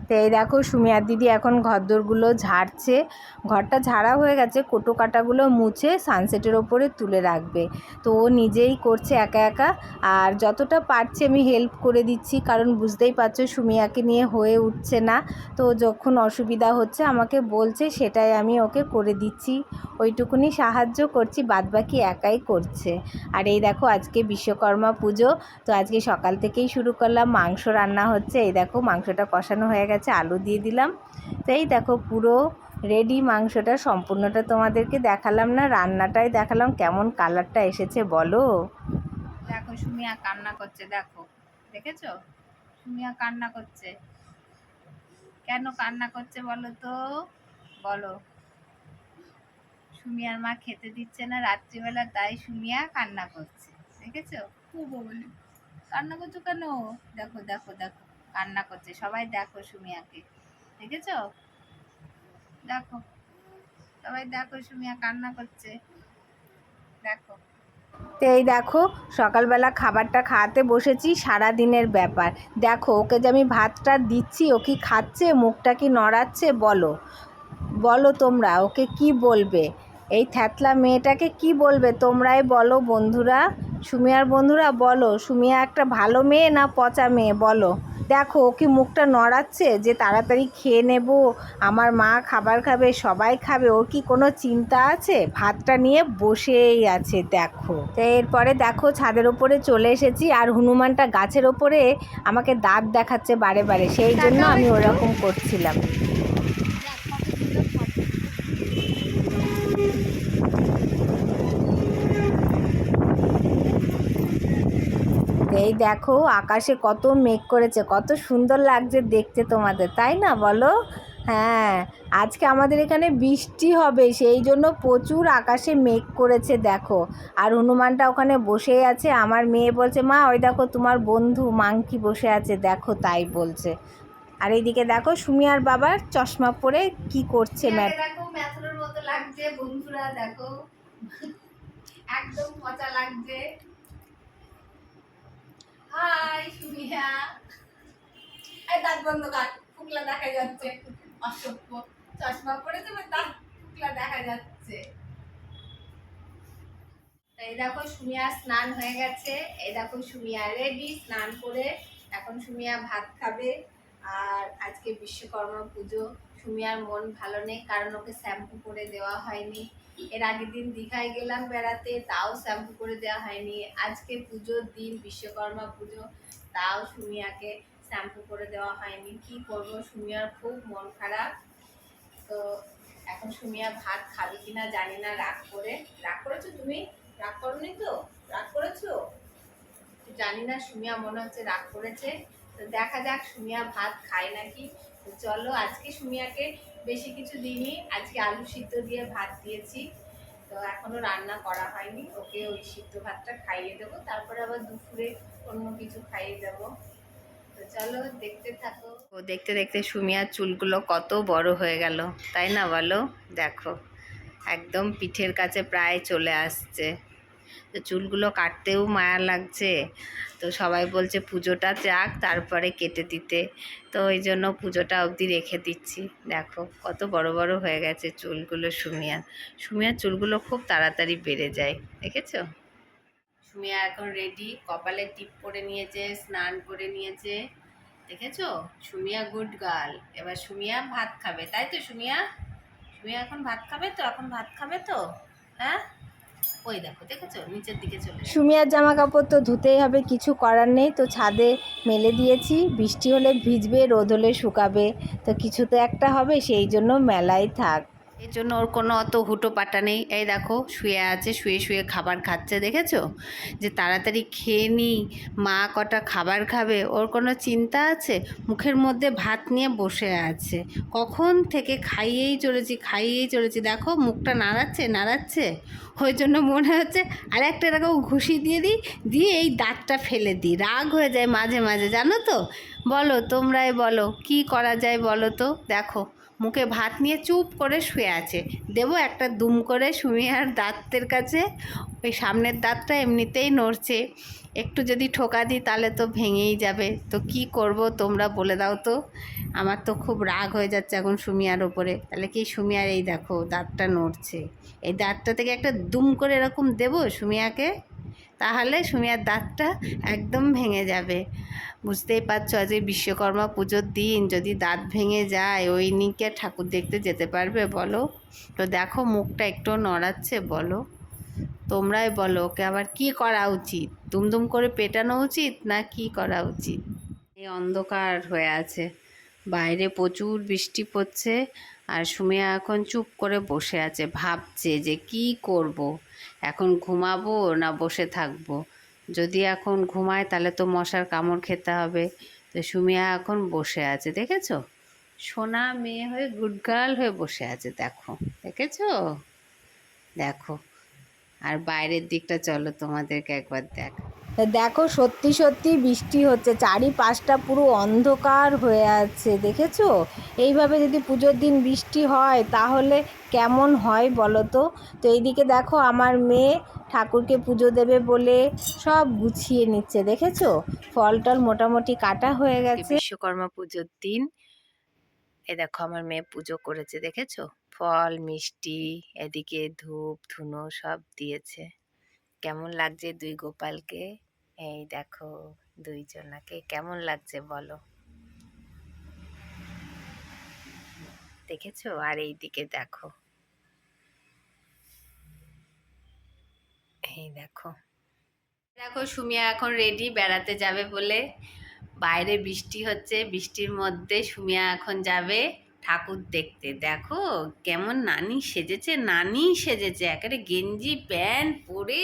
তো এই দেখো সুমিয়ার দিদি এখন ঘরদোরগুলো ঝাড়ছে, ঘরটা ঝাড়া হয়ে গেছে, কোটো কাটাগুলো মুছে সানসেটের ওপরে তুলে রাখবে। তো ও নিজেই করছে একা একা, আর যতটা পারছে আমি হেল্প করে দিচ্ছি, কারণ বুঝতেই পারছো সুমিয়াকে নিয়ে হয়ে উঠছে না। তো যখন অসুবিধা হচ্ছে আমাকে বলছে, সেটাই আমি ওকে করে দিচ্ছি, ওইটুকুনি সাহায্য করছি, বাদবাকি একাই করছে। আর এই দেখো আজকে বিশ্বকর্মা পুজো, তো আজকে সকাল থেকেই শুরু করলাম, মাংস রান্না হচ্ছে। এই দেখো মাংসটা কষানো হয়ে গেছে, আলু দিয়ে দিলাম। তো এই দেখো পুরো রেডি মাংসটা, সম্পূর্ণটা তোমাদেরকে দেখালাম না, রান্নাটাই দেখালাম। কেমন কালারটা এসেছে বলো। দেখো সুমিয়া কান্না করছে, দেখো দেখেছো সুমিয়া কান্না করছে, কেন কান্না করছে বলো তো, বলো। সুমিয়ার মা খেতে দিচ্ছে না রাত্রিবেলা, তাই সুমিয়া কান্না করছে, দেখেছো। বলি কান্না করছো কেন, দেখো দেখো দেখো কান্না করছে, সবাই দেখো সুমিয়াকে, দেখেছো, দেখো সবাই দেখো সুমিয়া কান্না করছে, দেখো। তো এই দেখো সকালবেলা খাবারটা খাওয়াতে বসেছি, সারা দিনের ব্যাপার। দেখো ওকে যে আমি ভাতটা দিচ্ছি, ও কি খাচ্ছে, মুখটা কি নড়াচ্ছে, বলো বলো তোমরা ওকে কি বলবে, এই থ্যাতলা মেয়েটাকে কি বলবে তোমরাই বলো বন্ধুরা, সুমিয়ার বন্ধুরা বলো, সুমিয়া একটা ভালো মেয়ে না পচা মেয়ে বলো। দেখো ও কি মুখটা নড়াচ্ছে যে তাড়াতাড়ি খেয়ে নেব, আমার মা খাবার খাবে, সবাই খাবে, ওর কি কোনো চিন্তা আছে, ভাতটা নিয়ে বসেই আছে। দেখো তো এরপরে দেখো ছাদের ওপরে চলে এসেছি, আর হনুমানটা গাছের ওপরে আমাকে দাঁত দেখাচ্ছে বারে বারে, সেই জন্য আমি ওরকম করছিলাম। এই দেখো আকাশে কত মেঘ করেছে, কত সুন্দর লাগছে দেখতে তোমাদের, তাই না বলো। হ্যাঁ, আজকে আমাদের এখানে বৃষ্টি হবে, সেই জন্য প্রচুর আকাশে মেঘ করেছে দেখো। আর হনুমানটা ওখানে বসেই আছে, আমার মেয়ে বলছে মা ওই দেখো তোমার বন্ধু মাংকি বসে আছে, দেখো তাই বলছে। আর এইদিকে দেখো সুমিয়ার বাবার চশমা পরে কি করছে, দেখো ম্যাথরের মতো লাগছে বন্ধুরা, দেখো একদম মজা লাগছে। হাই সুমিয়া, এই দাঁত বন্ধ কর, ফুকলা দেখা যাচ্ছে, অসভ্য, চশমা পরে তোমার দাঁত ফুকলা দেখা যাচ্ছে। এই দেখো সুমিয়া স্নান হয়ে গেছে, এই দেখো সুমিয়া রেডি স্নান করে, এখন সুমিয়া ভাত খাবে। আর আজকে বিশ্বকর্মা পুজো, সুমিয়ার মন ভালো নেই, কারণ ওকে শ্যাম্পু করে দেওয়া হয়নি। এর আগের দিন দীঘায় গেলাম বেড়াতে, তাও শ্যাম্পু করে দেওয়া হয়নি। আজকে পুজোর দিন বিশ্বকর্মা পুজো, তাও সুমিয়াকে শ্যাম্পু করে দেওয়া হয়নি। কি করব, সুমিয়ার খুব মন খারাপ। তো এখন সুমিয়া ভাত খাবে কিনা জানি না, রাগ করেছো তুমি, রাগ করোনি তো, রাগ করেছো জানি না, সুমিয়া মনে হচ্ছে রাগ করেছে। তো দেখা যাক সুমিয়া ভাত খায় নাকি। তো চলো, আজকে সুমিয়াকে বেশি কিছু দিইনি, আজকে আলু সিদ্ধ দিয়ে ভাত দিয়েছি, তো এখনো রান্না করা হয়নি। ওকে ওই সিদ্ধ ভাতটা খাইয়ে দেবো, তারপরে আবার দুপুরে অন্য কিছু খাইয়ে দেবো। তো চলো দেখতে থাকো। ও দেখতে দেখতে সুমিয়ার চুলগুলো কত বড় হয়ে গেল, তাই না বলো। দেখো একদম পিঠের কাছে প্রায় চলে আসছে, তো চুলগুলো কাটতেও মায়া লাগছে। তো সবাই বলছে পুজোটা যাক তারপরে কেটে দিতে, তো ওই জন্য পুজোটা অবধি রেখে দিচ্ছি। দেখো কত বড় বড় হয়ে গেছে চুলগুলো সুমিয়ার চুলগুলো খুব তাড়াতাড়ি বেড়ে যায়, দেখেছো। সুমিয়া এখন রেডি, কপালে টিপ করে নিয়েছে, স্নান করে নিয়েছে, দেখেছো। Sumiya good girl. এবার সুমিয়া ভাত খাবে, তাই তো সুমিয়া, সুমিয়া এখন ভাত খাবে তো, এখন ভাত খাবে তো, হ্যাঁ। ওই দেখো দেখেছো নিচের দিকে চলে, সুমিয়ার জামা কাপড় তো ধুতেই হবে, কিছু করার নেই। তো ছাদে মেলে দিয়েছি, বৃষ্টি হলে ভিজবে, রোদ হলে শুকাবে, তো কিছু তো একটা হবে, সেই জন্য মেলাই থাক, এই জন্য ওর কোনো অত হুটো পাটা নেই। এই দেখো শুয়ে আছে, শুয়ে শুয়ে খাবার খাচ্ছে, দেখেছো, যে তাড়াতাড়ি খেয়ে নিই, মা কটা খাবার খাবে, ওর কোনো চিন্তা আছে, মুখের মধ্যে ভাত নিয়ে বসে আছে, কখন থেকে খাইয়েই চলেছি, দেখো মুখটা নাড়াচ্ছে, ওই জন্য মনে হচ্ছে আর একটা এরকম ঘুষি দিয়ে দিই, দিয়ে এই দাঁতটা ফেলে দিই, রাগ হয়ে যায় মাঝে মাঝে, জানো তো। বলো তোমরাই বলো কি করা যায় বলো তো। দেখো মুখে ভাত নিয়ে চুপ করে শুয়ে আছে। দেবো একটা দুম করে সুমিয়ার দাঁতের কাছে। ওই সামনের দাঁতটা এমনিতেই নড়ছে, একটু যদি ঠোকা দিই তাহলে তো ভেঙেই যাবে। তো কি করব তোমরা বলে দাও তো। আমার তো খুব রাগ হয়ে যাচ্ছে এখন সুমিয়ার ওপরে। তাহলে কি সুমিয়ার এই দেখো দাঁতটা নড়ছে, এই দাঁতটা থেকে একটা দুম করে এরকম দেবো সুমিয়াকে, তাহলে সুমিয়ার দাঁতটা একদম ভেঙে যাবে। বুঝতেই পারছো আজ এই বিশ্বকর্মা পুজোর দিন যদি দাঁত ভেঙে যায় ওই নিকে ঠাকুর দেখতে যেতে পারবে বলো? তো দেখো মুখটা একটু নড়াচ্ছে, বলো তোমরাই বলো ওকে আবার কি করা উচিত? দুমদুম করে পেটানো উচিত না কি করা উচিত? এই অন্ধকার হয়ে আছে, বাইরে প্রচুর বৃষ্টি পড়ছে, আর সুমিয়া এখন চুপ করে বসে আছে, ভাবছে যে কি করব, এখন ঘুমাবো না বসে থাকবো। যদি এখন ঘুমায় তাহলে তো মশার কামড় খেতে হবে। তো সুমিয়া এখন বসে আছে, দেখেছো? সোনা মেয়ে হয়ে গুড গার্ল হয়ে বসে আছে, দেখো দেখেছো? দেখো, আর বাইরের দিকটা চলো তোমাদেরকে একবার দেখো, সত্যি সত্যি বৃষ্টি হচ্ছে, চারিপাশটা পুরো অন্ধকার হয়ে আছে, দেখেছো? এইভাবে যদি পুজোর দিন বৃষ্টি হয় তাহলে কেমন হয় বলো তো? তো এইদিকে দেখো আমার মেয়ে ঠাকুরকে পুজো দেবে বলে সব গুছিয়ে নিচ্ছে, দেখেছো? ফল টল মোটামুটি কাটা হয়ে গেছে। বিশ্বকর্মা পুজোর দিন এ দেখো আমার মেয়ে পুজো করেছে, দেখেছো? ফল মিষ্টি এদিকে ধূপ ধুনো সব দিয়েছে। কেমন লাগছে দুই গোপালকে? এই দেখো দুইজনাকে কেমন লাগছে বলো, দেখেছো? আর এইদিকে দেখো, এই দেখো দেখো সুমিয়া এখন রেডি বেড়াতে যাবে বলে। বাইরে বৃষ্টি হচ্ছে, বৃষ্টির মধ্যে সুমিয়া এখন যাবে ঠাকুর দেখতে। দেখো কেমন নানি সেজেছে, নানি সেজেছে একেবারে গেঞ্জি প্যান্ট পরে।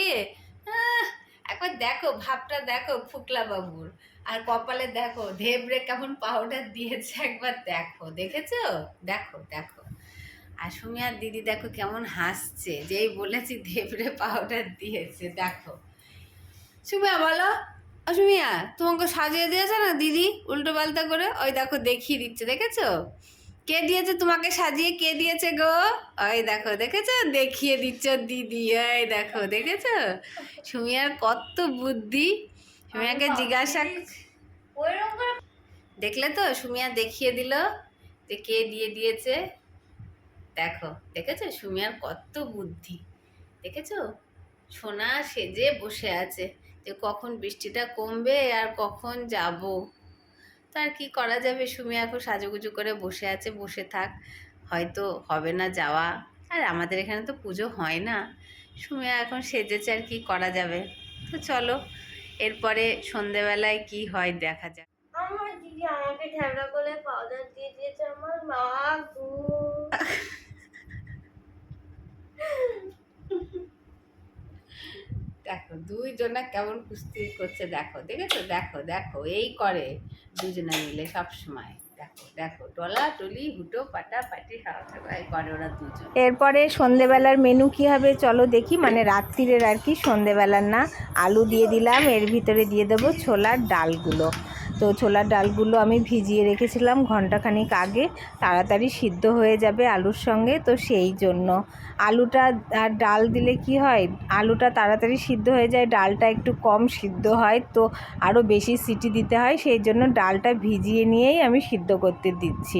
একবার দেখো ভাবটা দেখো ফুকলা বাবুর, আর কপালে দেখো ধেবড়ে কেমন পাউডার দিয়েছে, একবার দেখো, দেখেছো? দেখো দেখো, আর সুমিয়ার দিদি দেখো কেমন হাসছে, যেই বলেছি ধেবড়ে পাউডার দিয়েছে। দেখো সুমিয়া বলো, সুমিয়া তোমাকে সাজিয়ে দিয়েছে না দিদি উল্টো পাল্টা করে? ওই দেখো দেখিয়ে দিচ্ছে, দেখেছো? কে দিয়েছে তোমাকে সাজিয়ে, কে দিয়েছে গো? ওই দেখো, দেখেছো? দেখিয়ে দিচ্ছ দিদি, এই দেখো, দেখেছো? সুমিয়ার কত বুদ্ধি। সুমিয়াকে জিজ্ঞাসা, দেখলে তো সুমিয়া দেখিয়ে দিল যে কে দিয়ে দিয়েছে। দেখো দেখেছো সুমিয়ার কত বুদ্ধি, দেখেছো? সোনা সেজে বসে আছে যে কখন বৃষ্টিটা কমবে আর কখন যাব। তার কি করা যাবে, সুমিয়া এখন সাজুগুজু করে বসে আছে, বসে থাক, হয়তো হবে না যাওয়া। আর আমাদের এখানে তো পুজো হয় না, সুমিয়া এখন সেজেছে, আর কি করা যাবে। তো চলো এরপরে সন্ধেবেলায় কি হয় দেখা যাক। আমার দিদি আমাকে ঠেলা বলে পাউডার দিয়ে দিয়েছে, আমার মা গো। দেখো দুইজনা কেমন কুস্তি করছে, দেখো দেখেছো? দেখো দেখো এই করে দুজনে মিলে সব সময়, দেখো দেখো টলা টলি হুটো পাটা পাটি সবাই করে ওরা দুজন। এরপরে সন্ধেবেলার মেনু কি হবে চলো দেখি, মানে রাত্রিরের আর কি, সন্ধেবেলার না। আলু দিয়ে দিলাম, এর ভিতরে দিয়ে দেবো ছোলার ডালগুলো। তো ছোলার ডালগুলো আমি ভিজিয়ে রেখেছিলাম ঘন্টাখানিক আগে, তাড়াতাড়ি সিদ্ধ হয়ে যাবে আলুর সঙ্গে, তো সেই জন্য আলুটা আর ডাল দিলে কি হয়, আলুটা তাড়াতাড়ি সিদ্ধ হয়ে যায়, ডালটা একটু কম সিদ্ধ হয়, তো আরও বেশি সিটি দিতে হয়, সেই জন্য ডালটা ভিজিয়ে নিয়েই আমি সিদ্ধ করতে দিচ্ছি।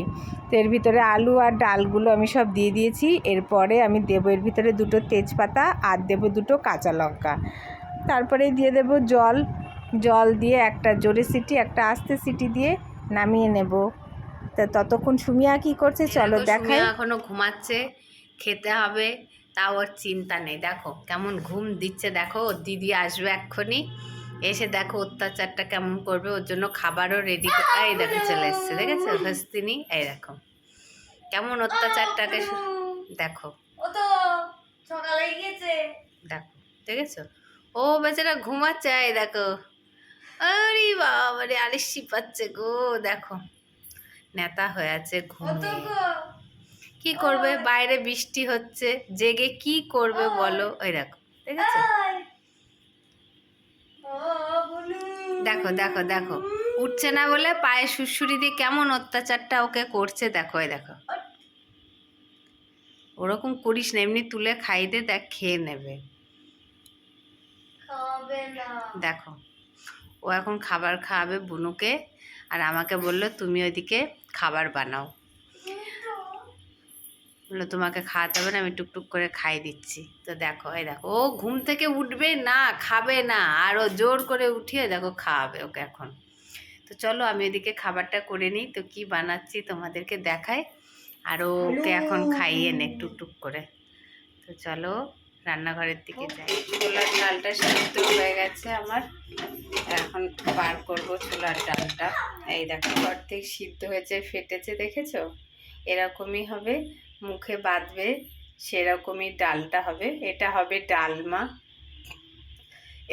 তো এর ভিতরে আলু আর ডালগুলো আমি সব দিয়ে দিয়েছি। এরপরে আমি দেবো এর ভিতরে দুটো তেজপাতা আর দেবো দুটো কাঁচা লঙ্কা, তারপরে দিয়ে দেবো জল। জল দিয়ে একটা জোরে সিটি একটা আস্তে সিটি দিয়ে নামিয়ে নেব। তা ততক্ষণ সুমিয়া কি করছে চলো দেখাই। এখনো ঘুমাচ্ছে, খেতে হবে, তাও ওর চিন্তা নেই। দেখো কেমন ঘুম দিচ্ছে, দেখো ওর দিদি আসবে এক্ষুনি, এসে দেখো অত্যাচারটা কেমন করবে, ওর জন্য খাবারও রেডি। এই দেখো চলে এসছে, দেখেছো হস্তিনী? এই দেখো কেমন অত্যাচারটাকে, দেখো ও তো সকালে গিয়েছে। দেখো দেখেছো? ও বেচারা ঘুমাচ্ছে, এই দেখো, আরে বাবা রে আলিশি পাচ্ছে গো, দেখো নেতা হয়ে আছে ঘুমে। কি করবে, বাইরে বৃষ্টি হচ্ছে, জেগে কি করবে বলো? ওই দেখো, দেখেছো? দেখো দেখো দেখো, উঠছে না বলে পায়ে সুড়সুড়ি দিয়ে কেমন অত্যাচারটা ওকে করছে, দেখো এই দেখো। ওরকম করিস না, এমনি তুলে খাই দে, দেখ খেয়ে নেবে। খাবে না। দেখো ও এখন খাবার খাওয়াবে বুনুকে, আর আমাকে বললো তুমি ওইদিকে খাবার বানাও। বললো তোমাকে খাওয়াতে হবে না, আমি টুকটুক করে খাই দিচ্ছি। তো দেখো এই দেখো ও ঘুম থেকে উঠবে না, খাবে না, আর ও জোর করে উঠিয়ে দেখো খাওয়াবে ওকে এখন। তো চলো আমি এদিকে খাবারটা করে নিই, তো কি বানাচ্ছি তোমাদেরকে দেখাই, আর ওকে এখন খাইয়ে নে টুকটুক করে। তো চলো রান্নাঘরের দিকে যাই। ছোলার ডালটা সিদ্ধ হয়ে গেছে আমার, এখন বার করবো ছোলার ডালটা। এই দেখো অর্ধেক সিদ্ধ হয়েছে, ফেটেছে, দেখেছো? এরকমই হবে, মুখে বাঁধবে সেরকমই ডালটা হবে। এটা হবে ডালমা।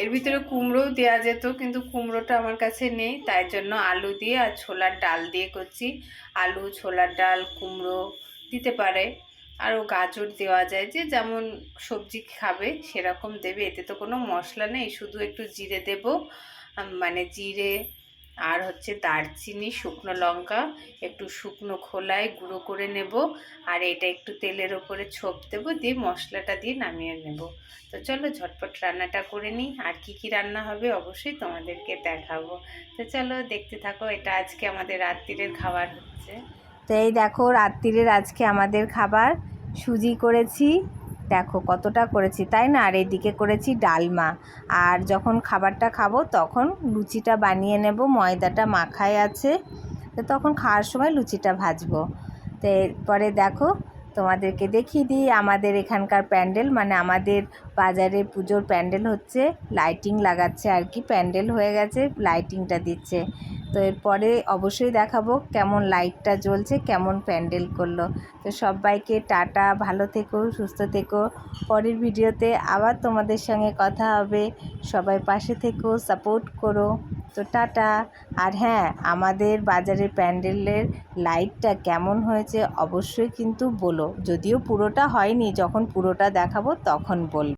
এর ভিতরে কুমড়োও দেওয়া যেত, কিন্তু কুমড়োটা আমার কাছে নেই, তাই জন্য আলু দিয়ে আর ছোলার ডাল দিয়ে করছি। আলু, ছোলার ডাল, কুমড়ো দিতে পারে, আরও গাজর দেওয়া যায়, যে যেমন সবজি খাবে সেরকম দেবে। এতে তো কোনো মশলা নেই, শুধু একটু জিরে দেব, মানে জিরে আর হচ্ছে দারচিনি, শুকনো লঙ্কা, একটু শুকনো খোলায় গুঁড়ো করে নেব, আর এটা একটু তেলের ওপরে ছোপ দেবো, দিয়ে মশলাটা দিয়ে নামিয়ে নেব। তো চলো ঝটপট রান্নাটা করে নিই, আর কি কি রান্না হবে অবশ্যই তোমাদেরকে দেখাবো। তো চলো দেখতে থাকো। এটা আজকে আমাদের রাত্রিরের খাবার হচ্ছে। তো এই দেখো রাত্রিরের আজকে আমাদের খাবার সুজি করেছি, দেখো কতটা করেছি, তাই না? আর এদিকে করেছি ডালমা। আর যখন খাবারটা খাবো তখন লুচিটা বানিয়ে নেব, ময়দাটা মাখায় আছে, তো তখন খাওয়ার সময় লুচিটা ভাজবো। তো এরপরে দেখো তোমাদেরকে দেখিয়ে দিই আমাদের এখানকার প্যান্ডেল, মানে আমাদের বাজারে পুজোর প্যান্ডেল হচ্ছে, লাইটিং লাগাচ্ছে আর কি, প্যান্ডেল হয়ে গেছে, লাইটিংটা দিচ্ছে। তো এরপরে অবশ্যই দেখাবো কেমন লাইটটা জ্বলছে, কেমন প্যান্ডেল করলো। তো সবাইকে টাটা, ভালো থেকো, সুস্থ থেকো। পরের ভিডিওতে আবার তোমাদের সঙ্গে কথা হবে, সবাই পাশে থেকো, সাপোর্ট করো। তো টাটা। আর হ্যাঁ, আমাদের বাজারের প্যান্ডেলের লাইটটা কেমন হয়েছে অবশ্যই কিন্তু বলো, যদিও পুরোটা হয়নি, যখন পুরোটা দেখাবো তখন বলবো।